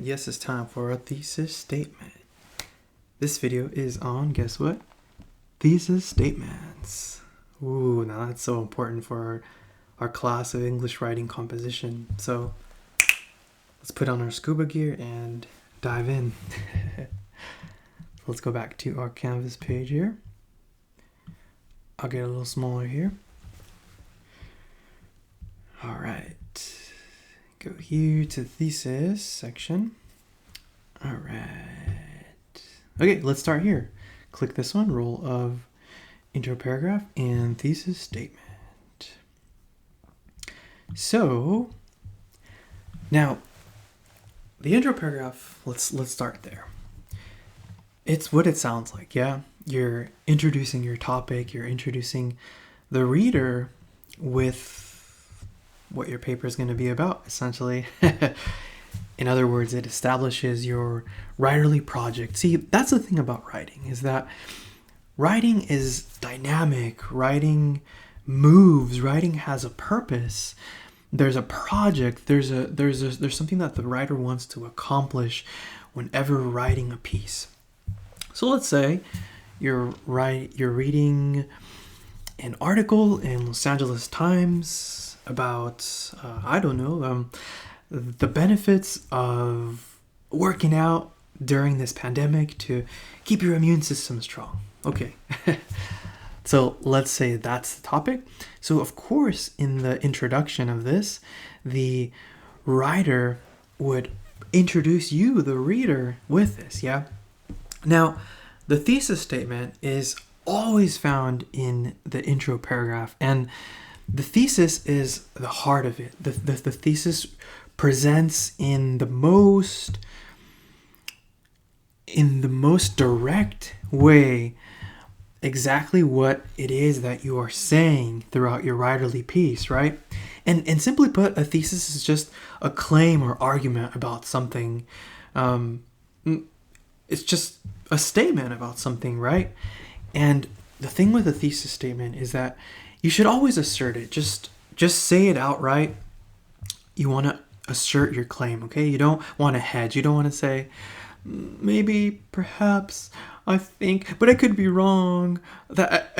And yes, it's time for a thesis statement. This video is on, guess what? Thesis statements. Ooh, now that's so important for our class of English writing composition. So let's put on our scuba gear and dive in. Let's go back to our Canvas page here. I'll get a little smaller here. All right. Go here to thesis section. All right. Okay, let's start here. Click this one, role of intro paragraph and thesis statement. So now the intro paragraph, let's start there. It's what it sounds like, yeah? You're introducing your topic, you're introducing the reader with what your paper is going to be about, essentially. In other words, it establishes your writerly project. See, that's the thing about writing, is that writing is dynamic, writing moves, writing has a purpose. There's a project, there's something that the writer wants to accomplish whenever writing a piece. So let's say you're reading an article in Los Angeles Times about, the benefits of working out during this pandemic to keep your immune system strong. Okay. So let's say that's the topic. So of course, in the introduction of this, the writer would introduce you, the reader, with this, yeah? Now, the thesis statement is always found in the intro paragraph, and the thesis is the heart of it. The thesis presents in the most direct way exactly what it is that you are saying throughout your writerly piece, right? And simply put, a thesis is just a claim or argument about something. It's just a statement about something, right? And the thing with a thesis statement is that you should always assert it. Just say it outright. You want to assert your claim, okay? You don't want to hedge. You don't want to say, maybe, perhaps, I think, but I could be wrong. That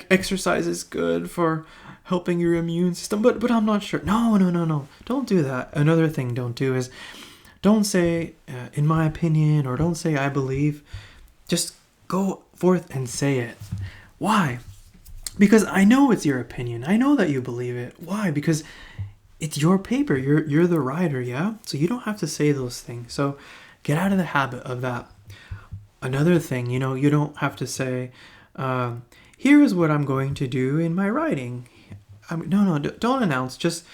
exercise is good for helping your immune system, but I'm not sure. No. Don't do that. Another thing don't do is don't say, in my opinion, or don't say, I believe. Just go forth and say it. Why? Because I know it's your opinion. I know that you believe it. Why? Because it's your paper. You're the writer, yeah? So you don't have to say those things. So get out of the habit of that. Another thing, you don't have to say, here is what I'm going to do in my writing. No, don't announce. Just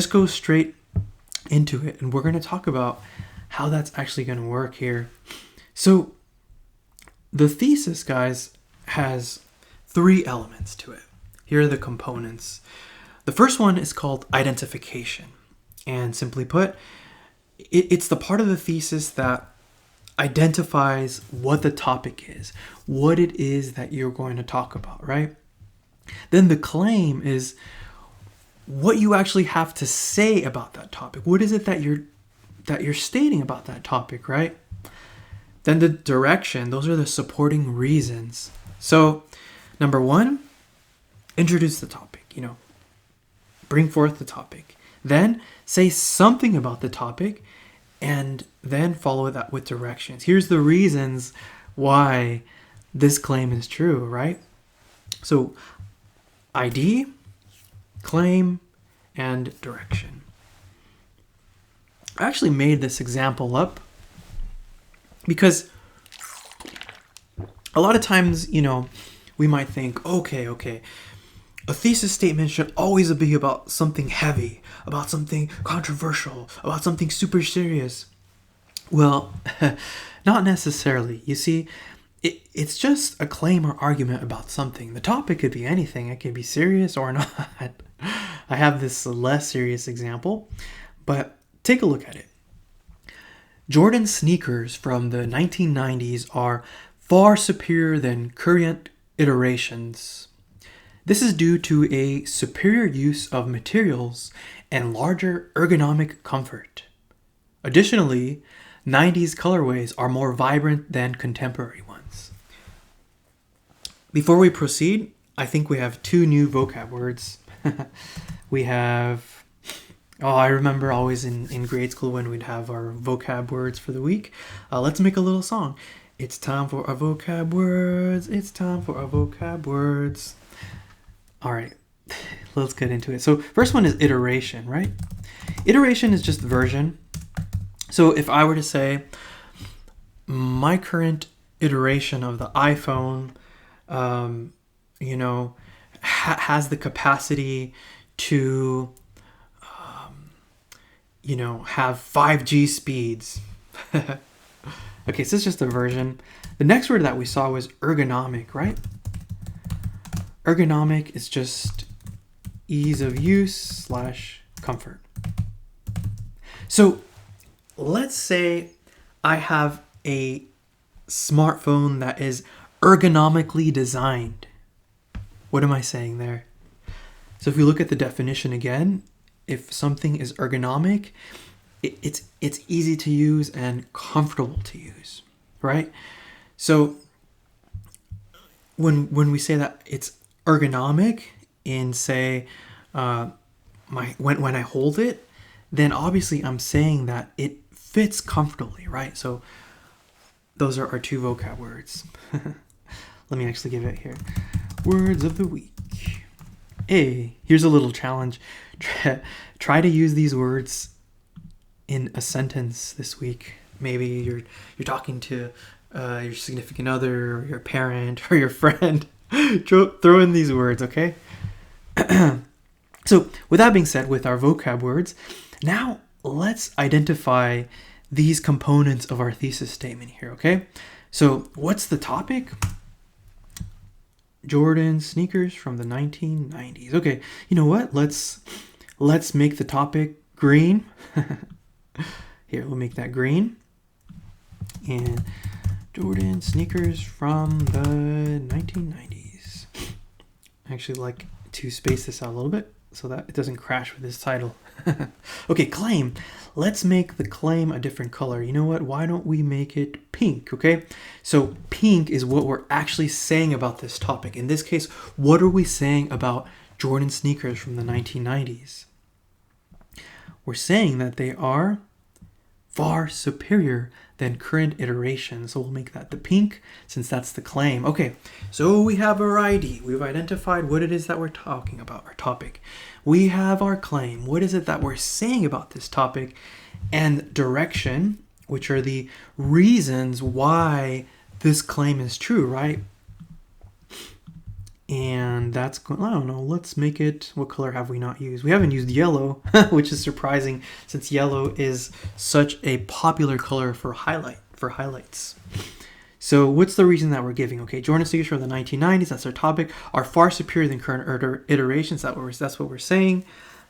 go straight into it. And we're going to talk about how that's actually going to work here. So the thesis, guys, has 3 elements to it. Here are the components. The first one is called identification. And simply put, it's the part of the thesis that identifies what the topic is, what it is that you're going to talk about, right? Then the claim is what you actually have to say about that topic. What is it that you're stating about that topic, right? Then the direction, those are the supporting reasons. So, number 1, introduce the topic, bring forth the topic. Then say something about the topic, and then follow that with directions. Here's the reasons why this claim is true, right? So, ID, claim, and direction. I actually made this example up because a lot of times, we might think, okay, a thesis statement should always be about something heavy, about something controversial, about something super serious. Well, not necessarily. You see, it's just a claim or argument about something. The topic could be anything. It could be serious or not. I have this less serious example, but take a look at it. Jordan sneakers from the 1990s are far superior than current iterations. This is due to a superior use of materials and larger ergonomic comfort. Additionally, 90s colorways are more vibrant than contemporary ones. Before we proceed, I think we have 2 new vocab words. We have, I remember always in grade school when we'd have our vocab words for the week. Let's make a little song. It's time for our vocab words. It's time for our vocab words. All right, let's get into it. So first one is iteration, right? Iteration is just version. So if I were to say my current iteration of the iPhone, has the capacity to, have 5G speeds. Okay, so it's just a version. The next word that we saw was ergonomic, right? Ergonomic is just ease of use / comfort. So let's say I have a smartphone that is ergonomically designed. What am I saying there? So if we look at the definition again, if something is ergonomic, it's easy to use and comfortable to use, right? So when we say that it's ergonomic in, say, when I hold it, then obviously I'm saying that it fits comfortably, right? So those are our 2 vocab words. Let me actually give it here. Words of the week. Here's a little challenge. Try to use these words in a sentence this week. Maybe you're talking to your significant other, or your parent, or your friend. Throw in these words, okay? So with that being said, with our vocab words, now let's identify these components of our thesis statement here, okay? So what's the topic? Jordan sneakers from the 1990s. Okay, you know what? Let's make the topic green. Here, we'll make that green. And Jordan sneakers from the 1990s. I actually like to space this out a little bit so that it doesn't crash with this title. Okay, claim. Let's make the claim a different color. You know what? Why don't we make it pink, okay? So pink is what we're actually saying about this topic. In this case, what are we saying about Jordan sneakers from the 1990s? We're saying that they are far superior than current iterations. So we'll make that the pink since that's the claim. Okay, so we have our ID. We've identified what it is that we're talking about, our topic. We have our claim. What is it that we're saying about this topic? And direction, which are the reasons why this claim is true, right? And that's, I don't know, let's make it, what color have we not used? We haven't used yellow, which is surprising since yellow is such a popular color for highlights. So what's the reason that we're giving? Okay, Jordan sneakers from the 1990s, that's our topic, are far superior than current iterations. That's what we're saying.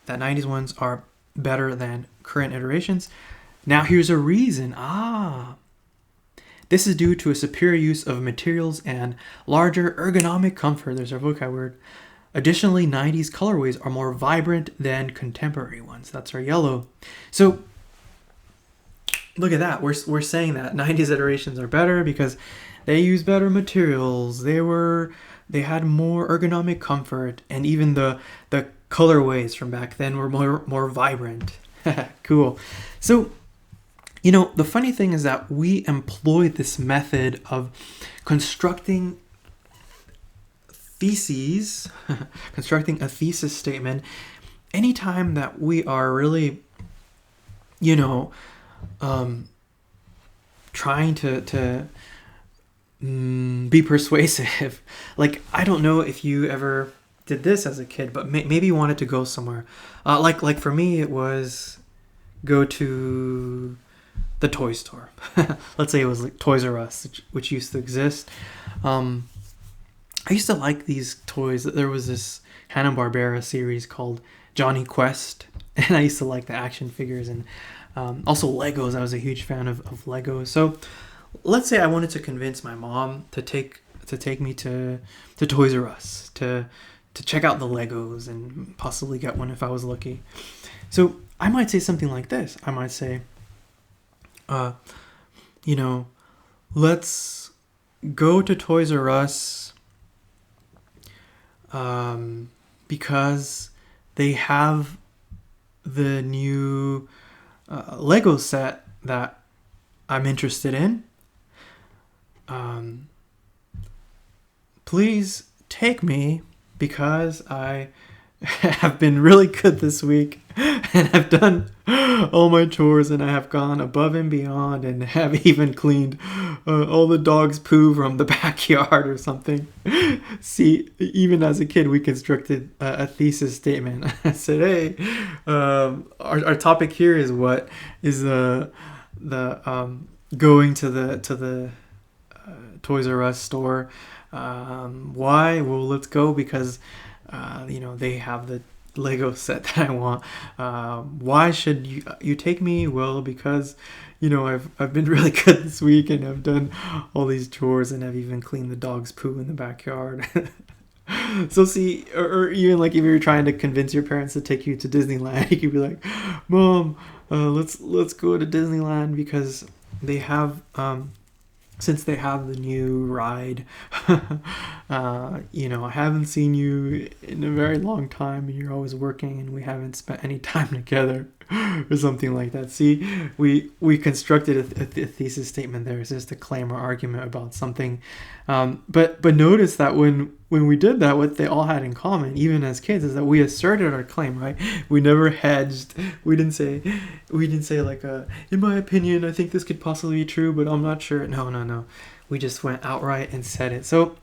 That 90s ones are better than current iterations. Now here's a reason. This is due to a superior use of materials and larger ergonomic comfort. There's our vocab word. Additionally, 90s colorways are more vibrant than contemporary ones. That's our yellow. So look at that. We're saying that 90s iterations are better because they use better materials. They had more ergonomic comfort, and even the colorways from back then were more vibrant. Cool. So, the funny thing is that we employ this method of constructing theses, constructing a thesis statement, anytime that we are really, trying to be persuasive. Like, I don't know if you ever did this as a kid, but maybe you wanted to go somewhere. Like for me, it was go to the toy store. Let's say it was like Toys R Us, which used to exist. I used to like these toys. There was this Hanna-Barbera series called Johnny Quest, and I used to like the action figures and also Legos. I was a huge fan of Legos. So let's say I wanted to convince my mom to take me to Toys R Us to check out the Legos and possibly get one if I was lucky. So I might say something like this. I might say, you know, let's go to Toys R Us because they have the new Lego set that I'm interested in. Please take me because I have been really good this week and I've done all my chores and I have gone above and beyond and have even cleaned all the dog's poo from the backyard or something. See, even as a kid, we constructed a thesis statement. I said, hey, our topic here is what is the going to the Toys R Us store. Why? Well, let's go because they have the Lego set that I want. Why should you take me? Well, because I've been really good this week and I've done all these chores and I've even cleaned the dog's poo in the backyard. So see, or even like if you're trying to convince your parents to take you to Disneyland, you could be like, Mom, let's go to Disneyland because they have since they have the new ride. I haven't seen you in a very long time and you're always working and we haven't spent any time together or something like that. See, we constructed a thesis statement there. It's just a claim or argument about something. But notice that when we did that, what they all had in common, even as kids, is that we asserted our claim, right? We never hedged. We didn't say like, in my opinion, I think this could possibly be true, but I'm not sure. No. We just went outright and said it. So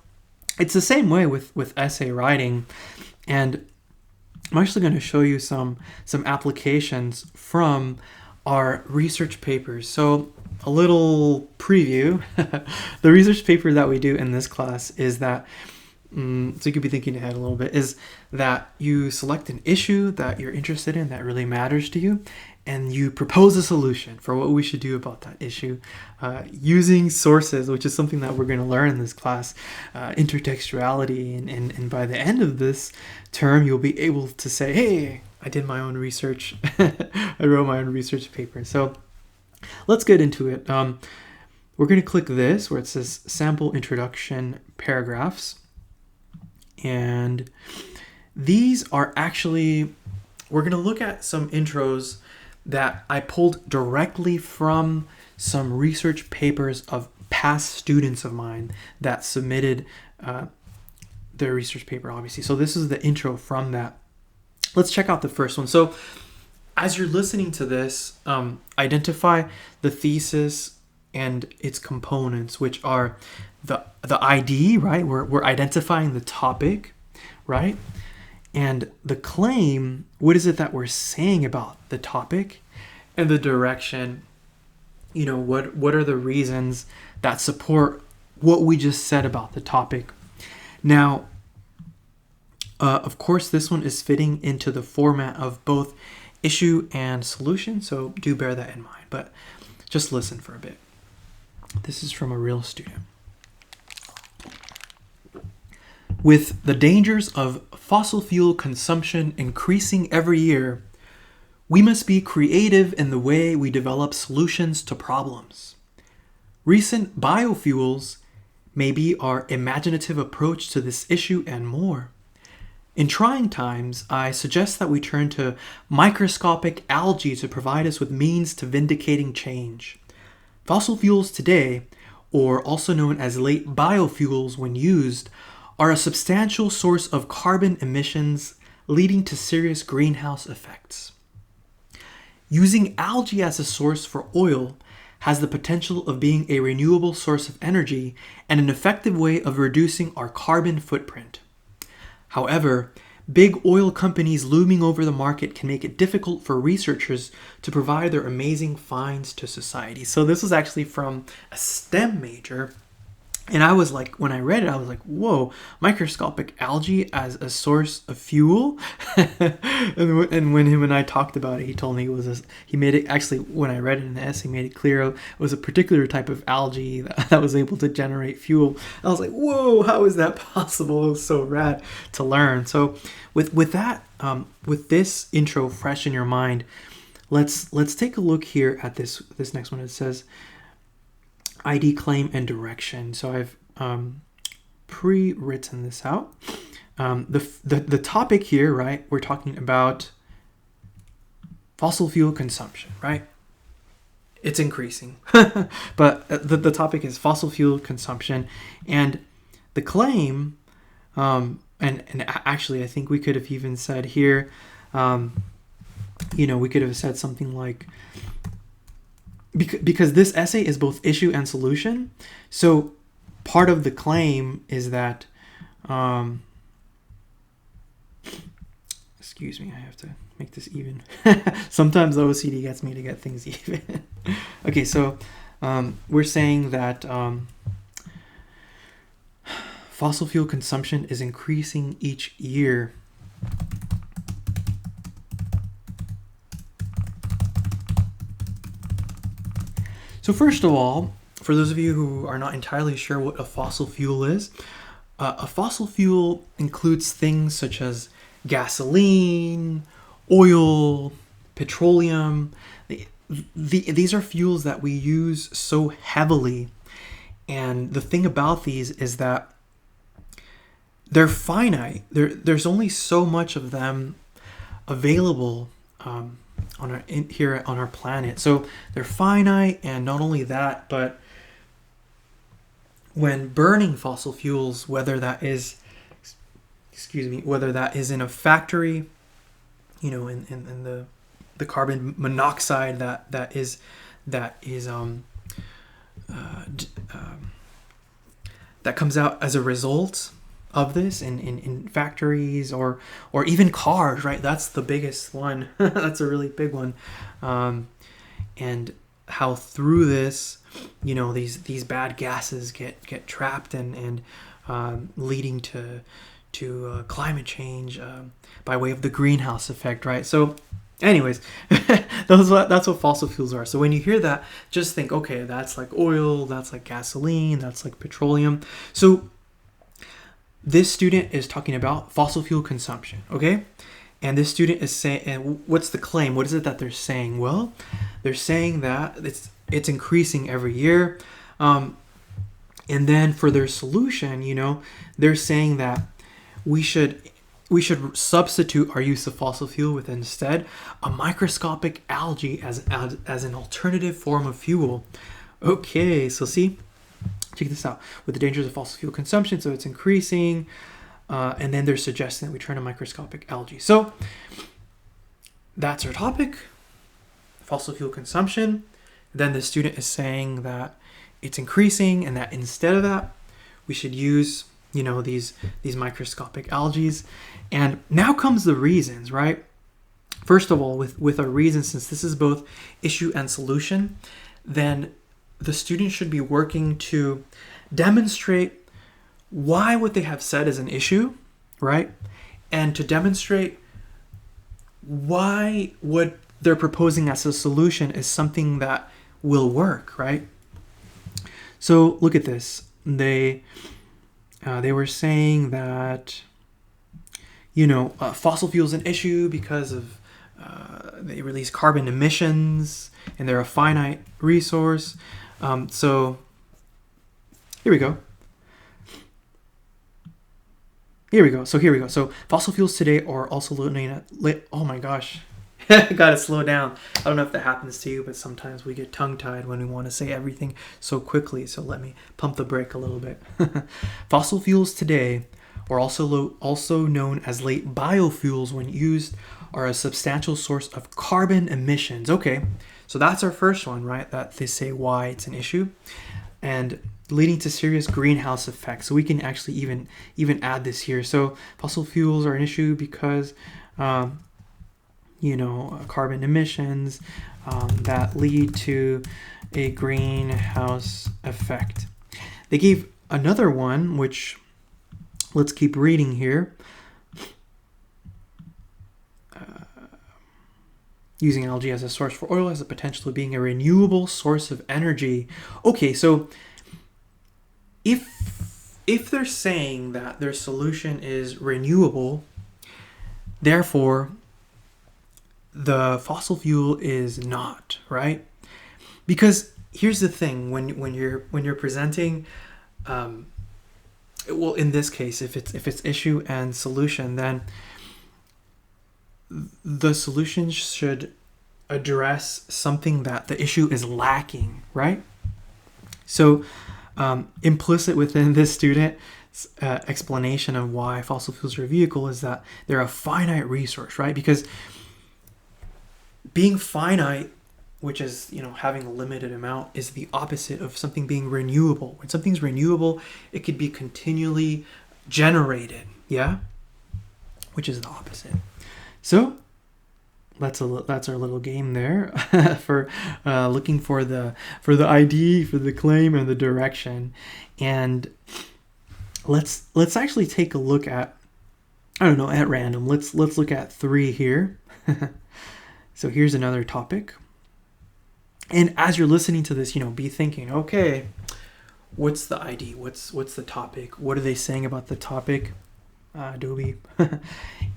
it's the same way with essay writing. And I'm actually going to show you some applications from our research papers. So a little preview. The research paper that we do in this class is that, so you could be thinking ahead a little bit, is that you select an issue that you're interested in that really matters to you, and you propose a solution for what we should do about that issue using sources, which is something that we're going to learn in this class, intertextuality. And by the end of this term, you'll be able to say, hey, I did my own research. I wrote my own research paper. So let's get into it. We're going to click this where it says sample introduction paragraphs. And these are actually, we're going to look at some intros that I pulled directly from some research papers of past students of mine that submitted their research paper, obviously. So this is the intro from that. Let's check out the first one. So as you're listening to this, identify the thesis and its components, which are the ID, right? We're identifying the topic, right? And the claim, what is it that we're saying about the topic? And the direction, what are the reasons that support what we just said about the topic? Now, of course, this one is fitting into the format of both issue and solution, so do bear that in mind. But just listen for a bit. This is from a real student. With the dangers of fossil fuel consumption increasing every year, we must be creative in the way we develop solutions to problems. Recent biofuels may be our imaginative approach to this issue and more. In trying times, I suggest that we turn to microscopic algae to provide us with means to vindicating change. Fossil fuels today, or also known as late biofuels when used, are a substantial source of carbon emissions, leading to serious greenhouse effects. Using algae as a source for oil has the potential of being a renewable source of energy and an effective way of reducing our carbon footprint. However, big oil companies looming over the market can make it difficult for researchers to provide their amazing finds to society. So this was actually from a STEM major. And I was like, when I read it, I was like, whoa, microscopic algae as a source of fuel. and when him and I talked about it, he told me he made it, actually, when I read it in the essay, he made it clear it was a particular type of algae that was able to generate fuel. I was like, whoa, how is that possible? It was so rad to learn. So with that, with this intro fresh in your mind, let's take a look here at this next one. It says, ID, claim, and direction. So I've pre-written this out. The topic here, right? We're talking about fossil fuel consumption, right? It's increasing, but the topic is fossil fuel consumption, and the claim, and actually, I think we could have even said here, we could have said something like, because this essay is both issue and solution, so part of the claim is that, excuse me, I have to make this even. Sometimes the OCD gets me to get things even. Okay, so we're saying that fossil fuel consumption is increasing each year. So first of all, for those of you who are not entirely sure what a fossil fuel is, a fossil fuel includes things such as gasoline, oil, petroleum. These are fuels that we use so heavily. And the thing about these is that they're finite. There's only so much of them available here on our planet. So they're finite, and not only that, but when burning fossil fuels, whether that is in a factory, in the carbon monoxide that comes out as a result of this in factories or even cars, right? That's the biggest one. That's a really big one. And how through this, these bad gases get trapped and leading to climate change by way of the greenhouse effect, right? So anyways, that's what fossil fuels are. So when you hear that, just think, okay, that's like oil, that's like gasoline, that's like petroleum. So this student is talking about fossil fuel consumption, okay? And this student is saying, and what's the claim? What is it that they're saying? Well, they're saying that it's increasing every year. And then for their solution, they're saying that we should substitute our use of fossil fuel with instead a microscopic algae as an alternative form of fuel. Okay, so see, check this out. With the dangers of fossil fuel consumption, so it's increasing, and then they're suggesting that we turn to microscopic algae. So that's our topic, fossil fuel consumption. Then the student is saying that it's increasing, and that instead of that, we should use these microscopic algae. And now comes the reasons, right? First of all, with our reasons, since this is both issue and solution, then the student should be working to demonstrate why what they have said is an issue, right? And to demonstrate why what they're proposing as a solution is something that will work, right? So look at this. They were saying that fossil fuel is an issue because of they release carbon emissions and they're a finite resource. So here we go. So here we go. So fossil fuels today are also oh my gosh. I gotta slow down. I don't know if that happens to you, but sometimes we get tongue-tied when we want to say everything so quickly. So let me pump the brake a little bit. Fossil fuels today, or also known as late biofuels when used, are a substantial source of carbon emissions. Okay, so that's our first one, right? That they say why it's an issue, and leading to serious greenhouse effects. So we can actually even add this here. So fossil fuels are an issue because carbon emissions that lead to a greenhouse effect. They gave another one, which let's keep reading here. Using algae as a source for oil has the potential of being a renewable source of energy. Okay, so if they're saying that their solution is renewable, therefore the fossil fuel is not, right? Because here's the thing: when you're presenting, well, in this case, if it's issue and solution, then the solution should address something that the issue is lacking, right? So, implicit within this student's explanation of why fossil fuels are a vehicle is that they're a finite resource, right? Because being finite, which is, having a limited amount, is the opposite of something being renewable. When something's renewable, it could be continually generated, yeah? Which is the opposite. So that's our little game there for looking for the ID, for the claim, and the direction. And let's actually take a look at, at random. Let's look at 3 here. So here's another topic. And as you're listening to this, be thinking, okay, what's the ID? What's the topic? What are they saying about the topic? Adobe.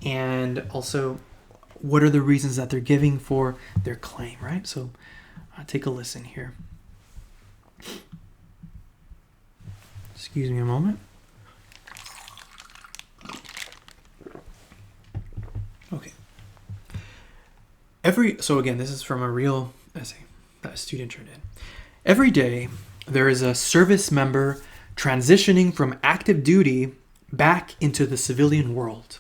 And also, what are the reasons that they're giving for their claim, right? So take a listen here. Excuse me a moment. Okay. So again, this is from a real essay that a student turned in. Every day, there is a service member transitioning from active duty back into the civilian world.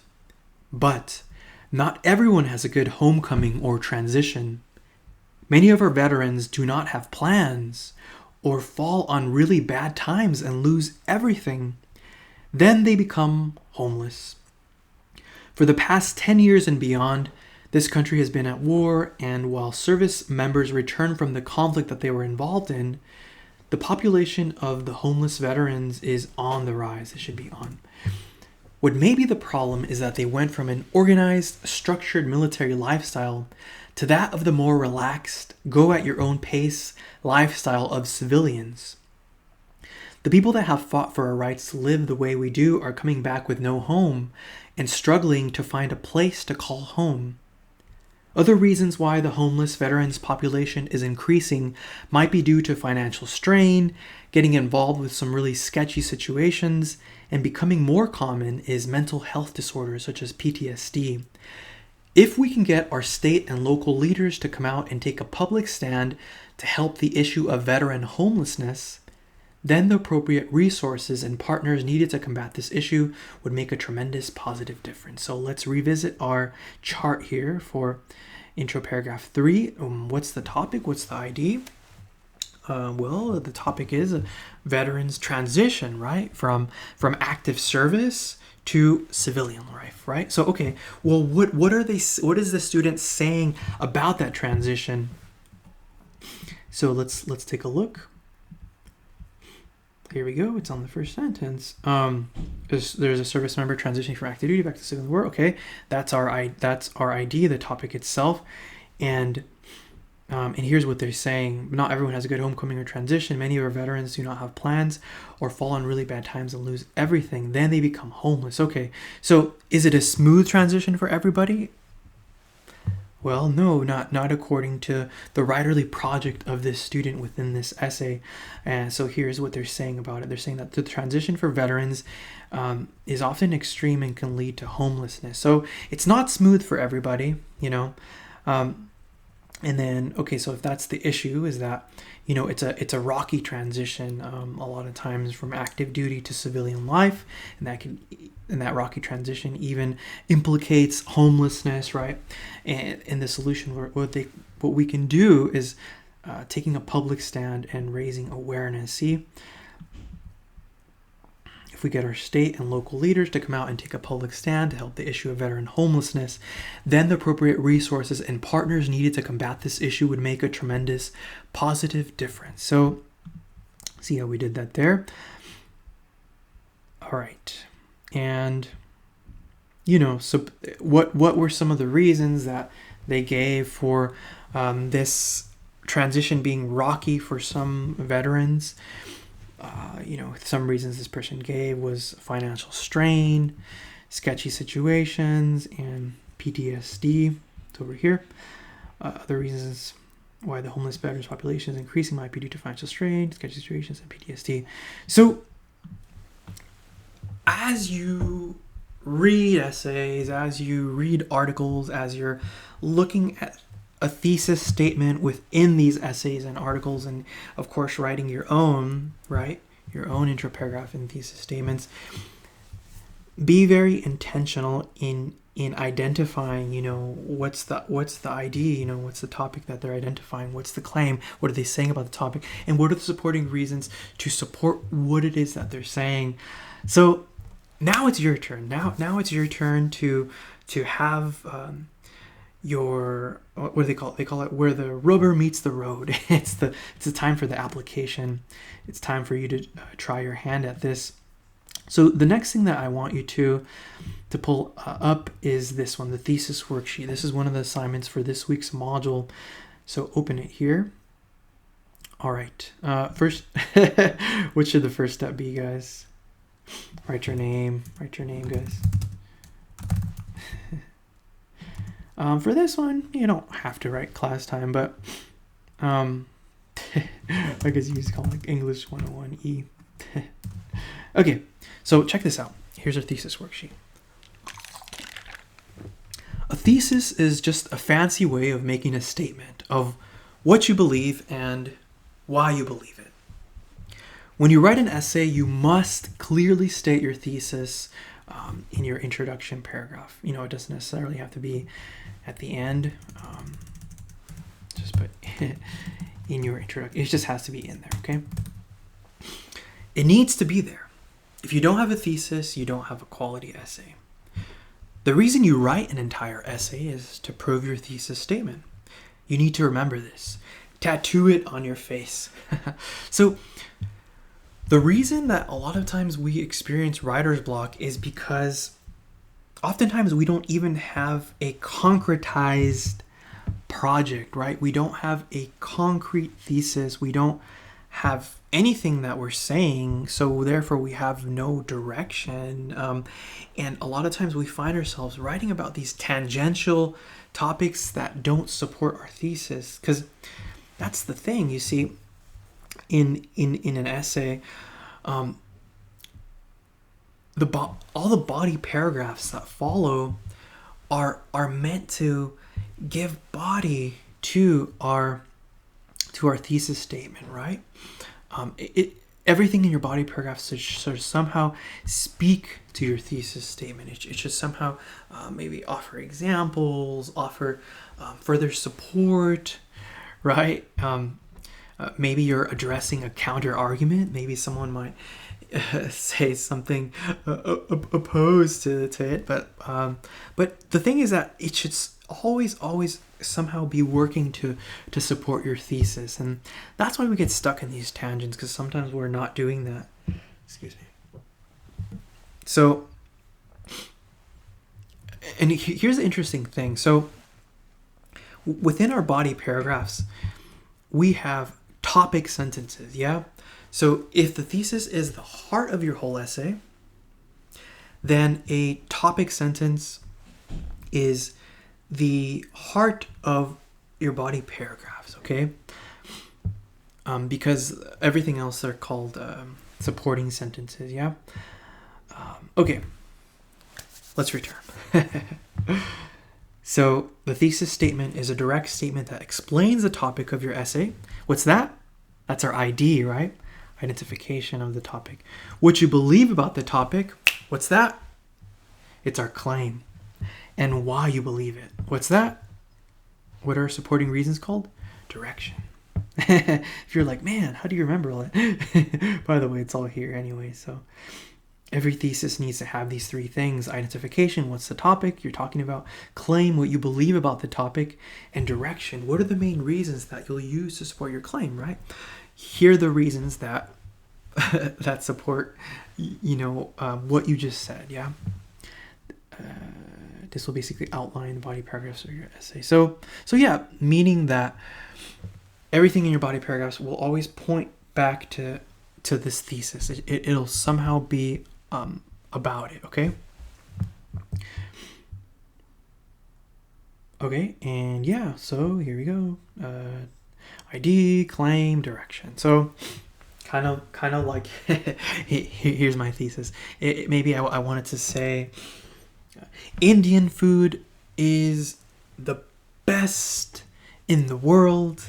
But not everyone has a good homecoming or transition. Many of our veterans do not have plans or fall on really bad times and lose everything. Then they become homeless. For the past 10 years and beyond, this country has been at war, and while service members return from the conflict that they were involved in, the population of the homeless veterans is on the rise. It should be on. What may be the problem is that they went from an organized, structured military lifestyle to that of the more relaxed, go-at-your-own-pace lifestyle of civilians. The people that have fought for our rights to live the way we do are coming back with no home and struggling to find a place to call home. Other reasons why the homeless veterans population is increasing might be due to financial strain, getting involved with some really sketchy situations, and becoming more common is mental health disorders such as PTSD. If we can get our state and local leaders to come out and take a public stand to help the issue of veteran homelessness, then the appropriate resources and partners needed to combat this issue would make a tremendous positive difference. So let's revisit our chart here for intro paragraph 3. What's the topic? What's the ID? Well, the topic is veterans transition, right? From active service to civilian life, right? So, okay, well, what is the student saying about that transition? So let's take a look. Here we go. It's on the first sentence. There's a service member transitioning from active duty back to civilian work. Okay, that's our ID, the topic itself, and here's what they're saying. Not everyone has a good homecoming or transition. Many of our veterans do not have plans or fall on really bad times and lose everything. Then they become homeless. Okay, so is it a smooth transition for everybody? Well, no, not according to the writerly project of this student within this essay. And so here's what they're saying about it. They're saying that the transition for veterans is often extreme and can lead to homelessness. So it's not smooth for everybody, and then, okay, so if that's the issue, is that, it's a rocky transition a lot of times from active duty to civilian life, and that rocky transition even implicates homelessness, right? And the solution, what we can do is taking a public stand and raising awareness. See, if we get our state and local leaders to come out and take a public stand to help the issue of veteran homelessness, then the appropriate resources and partners needed to combat this issue would make a tremendous positive difference. So, see how we did that there? All right. And, so what were some of the reasons that they gave for this transition being rocky for some veterans? Some reasons this person gave was financial strain, sketchy situations, and PTSD. It's over here. Other reasons why the homeless veterans population is increasing might be due to financial strain, sketchy situations, and PTSD. So as you read essays, as you read articles, as you're looking at a thesis statement within these essays and articles, and of course writing your own, right? Your own intro paragraph and thesis statements, be very intentional in identifying, what's the idea, what's the topic that they're identifying, what's the claim, what are they saying about the topic, and what are the supporting reasons to support what it is that they're saying. So now it's your turn. Now it's your turn to have your, what do they call it? They call it where the rubber meets the road. It's the time for the application. It's time for you to try your hand at this. So the next thing that I want you to pull up is this one, the thesis worksheet. This is one of the assignments for this week's module. So open it here. All right. First, what should the first step be, guys? Write your name, guys. For this one, you don't have to write class time, but I guess you just call it like English 101E. Okay, so check this out. Here's our thesis worksheet. A thesis is just a fancy way of making a statement of what you believe and why you believe it. When you write an essay, you must clearly state your thesis in your introduction paragraph. It doesn't necessarily have to be at the end. Just put in your introduction. It just has to be in there, okay? It needs to be there. If you don't have a thesis, you don't have a quality essay. The reason you write an entire essay is to prove your thesis statement. You need to remember this. Tattoo it on your face. So the reason that a lot of times we experience writer's block is because oftentimes we don't even have a concretized project, right? We don't have a concrete thesis. We don't have anything that we're saying, so therefore we have no direction. And a lot of times we find ourselves writing about these tangential topics that don't support our thesis, because that's the thing. You see, in an essay, all the body paragraphs that follow are meant to give body to our thesis statement, right? Everything in your body paragraph should somehow speak to your thesis statement. It should somehow maybe offer examples, offer further support, right? Maybe you're addressing a counter argument. Maybe someone might say something opposed to it, but the thing is that it should always somehow be working to support your thesis, and that's why we get stuck in these tangents, because sometimes we're not doing that. Excuse me. So, and here's the interesting thing. So within our body paragraphs, we have topic sentences, yeah? So if the thesis is the heart of your whole essay, then a topic sentence is the heart of your body paragraphs, okay? Because everything else are called supporting sentences, yeah? Okay, let's return. So the thesis statement is a direct statement that explains the topic of your essay. What's that? That's our ID, right? Identification of the topic. What you believe about the topic. What's that? It's our claim. And why you believe it. What's that? What are supporting reasons called? Direction. If you're like, man, how do you remember all that? By the way, it's all here anyway. So every thesis needs to have these three things. Identification, what's the topic you're talking about? Claim, what you believe about the topic. And direction, what are the main reasons that you'll use to support your claim, right? Here are the reasons that that support, what you just said, yeah? This will basically outline the body paragraphs of your essay. So yeah, meaning that everything in your body paragraphs will always point back to this thesis. It'll somehow be about it, okay? Okay, and yeah, so here we go. ID, claim, direction. So kind of like here's my thesis. Maybe I wanted to say Indian food is the best in the world.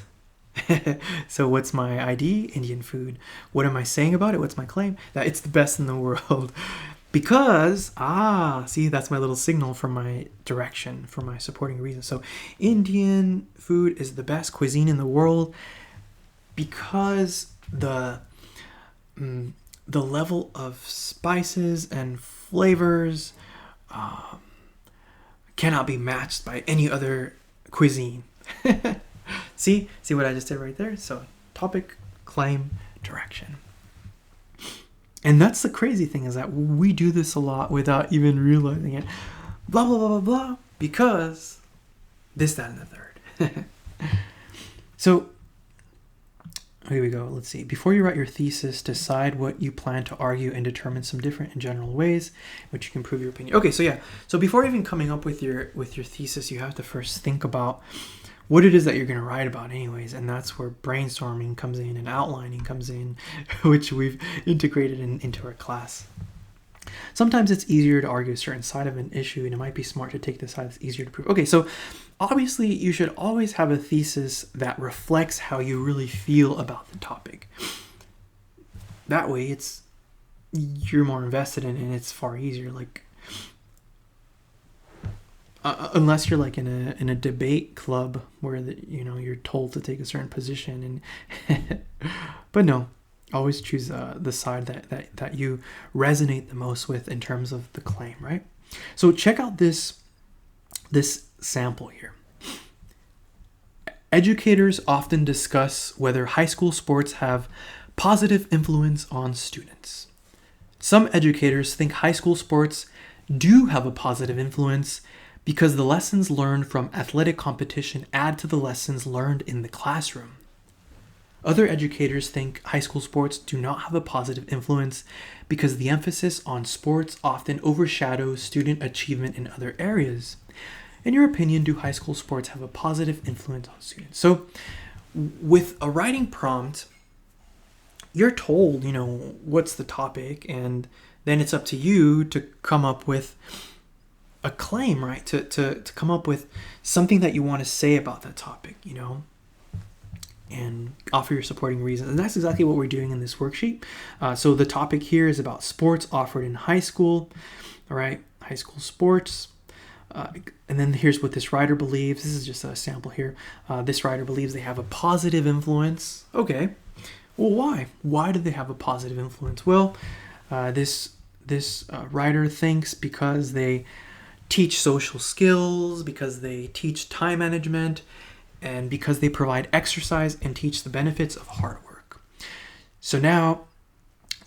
So what's my ID? Indian food. What am I saying about it? What's my claim? That it's the best in the world. Because, see, that's my little signal for my direction, for my supporting reason. So Indian food is the best cuisine in the world because the level of spices and flavors cannot be matched by any other cuisine. See what I just did right there? So topic, claim, direction. And that's the crazy thing, is that we do this a lot without even realizing it. Blah, blah, blah, blah, blah, because this, that, and the third. So here we go. Let's see. Before you write your thesis, decide what you plan to argue and determine some different and general ways which you can prove your opinion. Okay, so yeah. So before even coming up with your thesis, you have to first think about what it is that you're going to write about anyways, and that's where brainstorming comes in and outlining comes in, which we've integrated into our class. Sometimes it's easier to argue a certain side of an issue, and it might be smart to take the side that's easier to prove. Okay, so obviously you should always have a thesis that reflects how you really feel about the topic. That way you're more invested in it, and it's far easier. Like, unless you're like in a debate club where you're told to take a certain position, and but no, always choose the side that you resonate the most with in terms of the claim, right? So check out this sample here. Educators often discuss whether high school sports have positive influence on students. Some educators think high school sports do have a positive influence because the lessons learned from athletic competition add to the lessons learned in the classroom. Other educators think high school sports do not have a positive influence because the emphasis on sports often overshadows student achievement in other areas. In your opinion, do high school sports have a positive influence on students? So with a writing prompt, you're told, what's the topic, and then it's up to you to come up with a claim, right? To come up with something that you want to say about that topic, and offer your supporting reasons. And that's exactly what we're doing in this worksheet. So the topic here is about sports offered in high school, all right? High school sports. And then here's what this writer believes. This is just a sample here. This writer believes they have a positive influence. Okay. Well, why? Why do they have a positive influence? Well, this writer thinks because they teach social skills, because they teach time management, and because they provide exercise and teach the benefits of hard work. So now,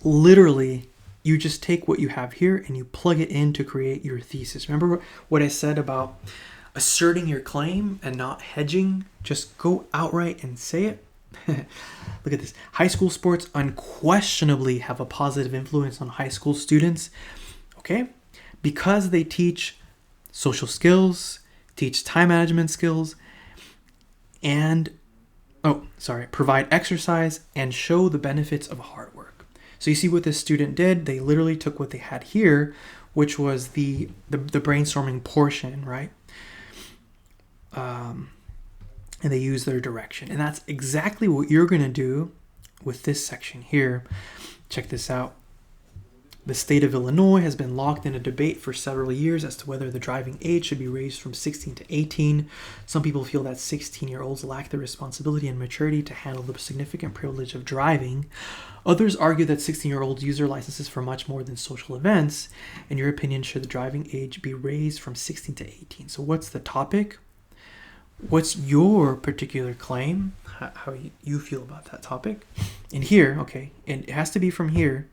literally, you just take what you have here and you plug it in to create your thesis. Remember what I said about asserting your claim and not hedging? Just go outright and say it. Look at this. High school sports unquestionably have a positive influence on high school students. Okay? Because they teach social skills, teach time management skills, and provide exercise and show the benefits of hard work. So you see what this student did? They literally took what they had here, which was the brainstorming portion, right? And they used their direction. And that's exactly what you're going to do with this section here. Check this out. The state of Illinois has been locked in a debate for several years as to whether the driving age should be raised from 16 to 18. Some people feel that 16-year-olds lack the responsibility and maturity to handle the significant privilege of driving. Others argue that 16-year-olds use their licenses for much more than social events. In your opinion, should the driving age be raised from 16 to 18? So what's the topic? What's your particular claim? How you feel about that topic? And here, okay, and it has to be from here.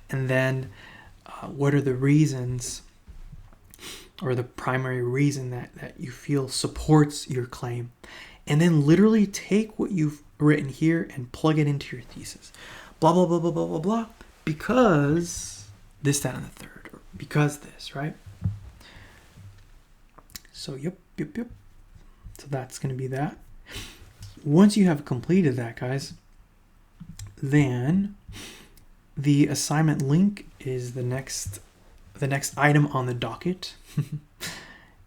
And then what are the reasons, or the primary reason that you feel supports your claim? And then literally take what you've written here and plug it into your thesis. Blah, blah, blah, blah, blah, blah, blah. Because this, that, and the third. Or because this, right? So, yep. So that's going to be that. once you have completed that, guys, then the assignment link is the next item on the docket.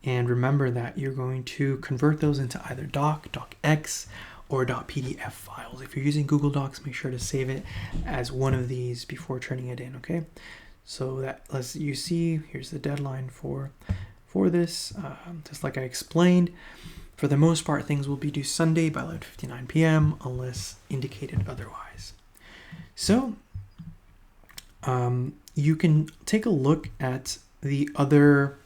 And remember that you're going to convert those into either docx, or .pdf files. If you're using Google Docs, make sure to save it as one of these before turning it in, okay? So that, as you see, here's the deadline for this. Just like I explained, for the most part, things will be due Sunday by 11:59 p.m. unless indicated otherwise. So you can take a look at the other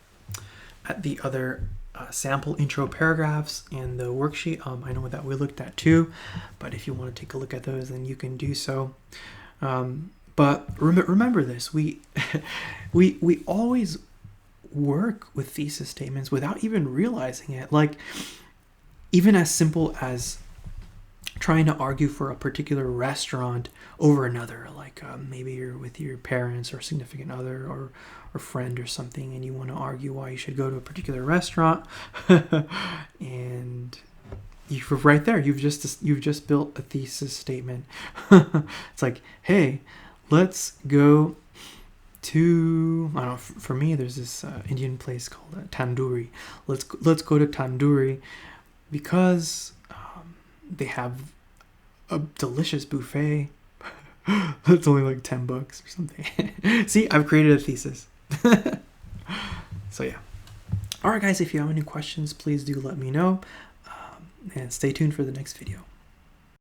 sample intro paragraphs and the worksheet. I know that we looked at too, but if you want to take a look at those, then you can do so. But remember this: we always work with thesis statements without even realizing it. Like, even as simple as trying to argue for a particular restaurant over another, like maybe you're with your parents or significant other or friend or something, and you want to argue why you should go to a particular restaurant, and right there, you've just built a thesis statement. It's like, hey, let's go to, I don't know, for me, there's this Indian place called Tandoori. Let's go to Tandoori because they have a delicious buffet. That's only like $10 or something. See, I've created a thesis. So yeah. All right, guys, if you have any questions, please do let me know. And stay tuned for the next video.